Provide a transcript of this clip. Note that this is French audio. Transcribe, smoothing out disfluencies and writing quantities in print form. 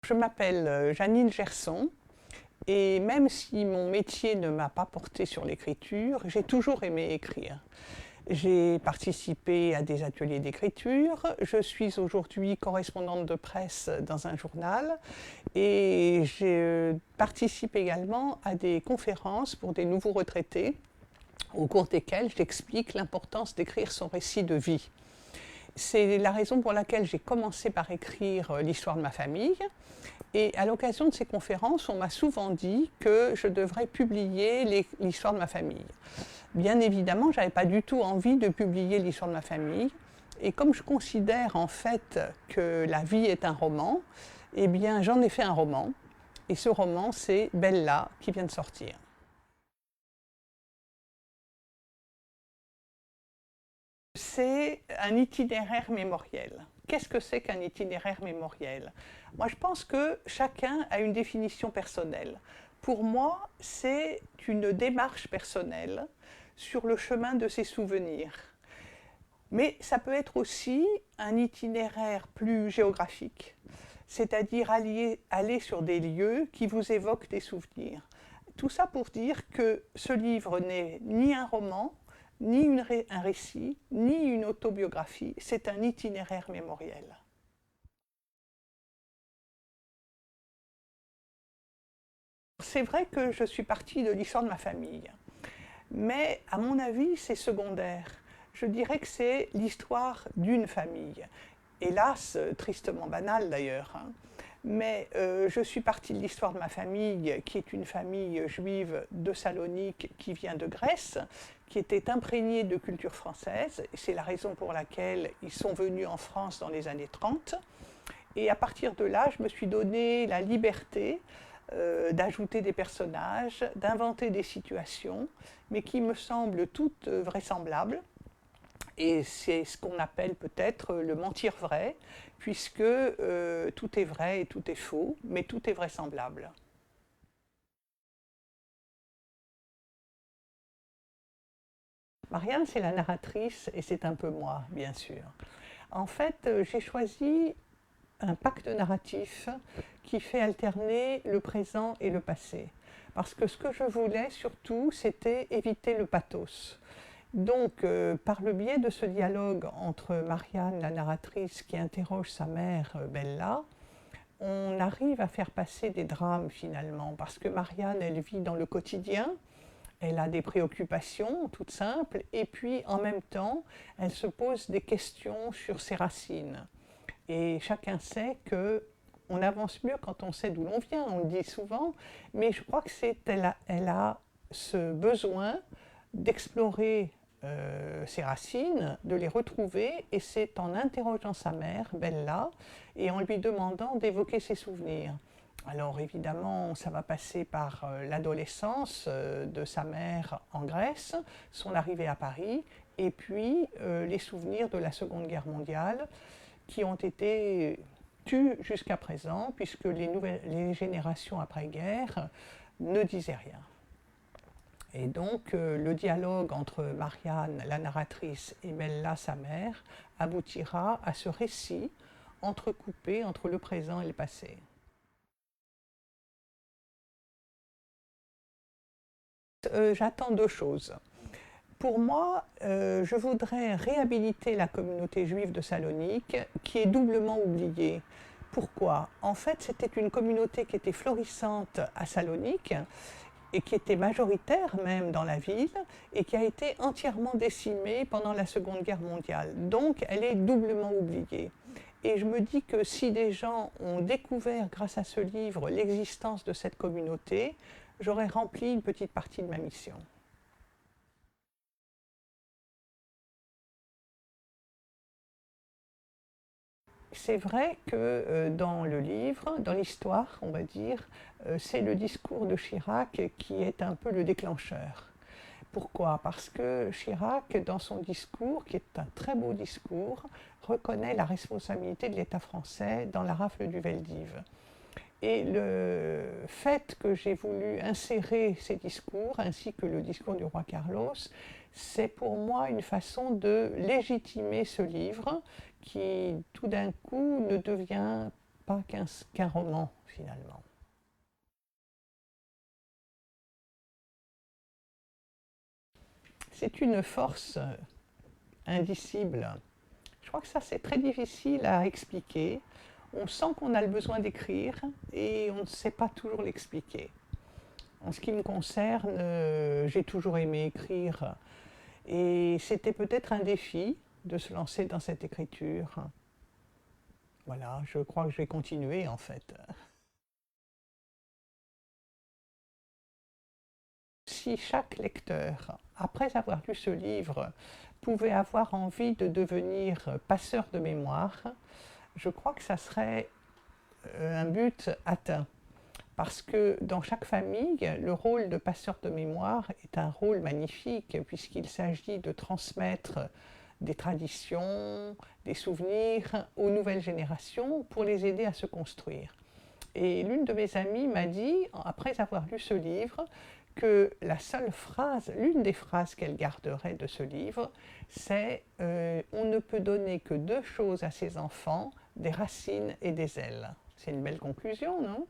Je m'appelle Janine Gerson et même si mon métier ne m'a pas porté sur l'écriture, j'ai toujours aimé écrire. J'ai participé à des ateliers d'écriture, je suis aujourd'hui correspondante de presse dans un journal et je participe également à des conférences pour des nouveaux retraités au cours desquelles j'explique l'importance d'écrire son récit de vie. C'est la raison pour laquelle j'ai commencé par écrire l'histoire de ma famille. Et à l'occasion de ces conférences, on m'a souvent dit que je devrais publier l'histoire de ma famille. Bien évidemment, je n'avais pas du tout envie de publier l'histoire de ma famille. Et comme je considère en fait que la vie est un roman, eh bien j'en ai fait un roman. Et ce roman, c'est Bella qui vient de sortir. C'est un itinéraire mémoriel. Qu'est-ce que c'est qu'un itinéraire mémoriel? Moi, je pense que chacun a une définition personnelle. Pour moi, c'est une démarche personnelle sur le chemin de ses souvenirs. Mais ça peut être aussi un itinéraire plus géographique, c'est-à-dire aller sur des lieux qui vous évoquent des souvenirs. Tout ça pour dire que ce livre n'est ni un roman, ni un récit, ni une autobiographie, c'est un itinéraire mémoriel. C'est vrai que je suis partie de l'histoire de ma famille, mais à mon avis, c'est secondaire. Je dirais que c'est l'histoire d'une famille. Hélas, tristement banale d'ailleurs. Mais je suis partie de l'histoire de ma famille, qui est une famille juive de Salonique qui vient de Grèce, qui était imprégnée de culture française. C'est la raison pour laquelle ils sont venus en France dans les années 30. Et à partir de là, je me suis donné la liberté d'ajouter des personnages, d'inventer des situations, mais qui me semblent toutes vraisemblables. Et c'est ce qu'on appelle peut-être le mentir vrai, puisque tout est vrai et tout est faux, mais tout est vraisemblable. Marianne, c'est la narratrice et c'est un peu moi, bien sûr. En fait, j'ai choisi un pacte narratif qui fait alterner le présent et le passé. Parce que ce que je voulais surtout, c'était éviter le pathos. Donc, par le biais de ce dialogue entre Marianne, la narratrice, qui interroge sa mère, Bella, on arrive à faire passer des drames finalement, parce que Marianne, elle vit dans le quotidien, elle a des préoccupations toutes simples, et puis en même temps, elle se pose des questions sur ses racines. Et chacun sait que on avance mieux quand on sait d'où l'on vient, on le dit souvent, mais je crois que elle a ce besoin d'explorer ses racines, de les retrouver, et c'est en interrogeant sa mère, Bella, et en lui demandant d'évoquer ses souvenirs. Alors évidemment, ça va passer par l'adolescence de sa mère en Grèce, son arrivée à Paris, et puis les souvenirs de la Seconde Guerre mondiale, qui ont été tus jusqu'à présent, puisque les générations après-guerre ne disaient rien. Et donc, le dialogue entre Marianne, la narratrice, et Bella, sa mère, aboutira à ce récit entrecoupé entre le présent et le passé. J'attends deux choses. Pour moi, je voudrais réhabiliter la communauté juive de Salonique, qui est doublement oubliée. Pourquoi? En fait, c'était une communauté qui était florissante à Salonique, et qui était majoritaire même dans la ville, et qui a été entièrement décimée pendant la Seconde Guerre mondiale. Donc elle est doublement oubliée. Et je me dis que si des gens ont découvert grâce à ce livre l'existence de cette communauté, j'aurais rempli une petite partie de ma mission. C'est vrai que dans le livre, dans l'histoire, on va dire, c'est le discours de Chirac qui est un peu le déclencheur. Pourquoi? Parce que Chirac, dans son discours, qui est un très beau discours, reconnaît la responsabilité de l'État français dans la rafle du Veldiv. Et le fait que j'ai voulu insérer ces discours, ainsi que le discours du roi Carlos, c'est pour moi une façon de légitimer ce livre qui, tout d'un coup, ne devient pas qu'un roman, finalement. C'est une force indicible. Je crois que ça, c'est très difficile à expliquer. On sent qu'on a le besoin d'écrire et on ne sait pas toujours l'expliquer. En ce qui me concerne, j'ai toujours aimé écrire et c'était peut-être un défi de se lancer dans cette écriture. Voilà, je crois que je vais continuer en fait. Si chaque lecteur, après avoir lu ce livre, pouvait avoir envie de devenir passeur de mémoire, je crois que ça serait un but atteint. Parce que dans chaque famille, le rôle de passeur de mémoire est un rôle magnifique, puisqu'il s'agit de transmettre des traditions, des souvenirs aux nouvelles générations pour les aider à se construire. Et l'une de mes amies m'a dit, après avoir lu ce livre, que la seule phrase, l'une des phrases qu'elle garderait de ce livre, c'est on ne peut donner que deux choses à ses enfants, des racines et des ailes. C'est une belle conclusion, non ?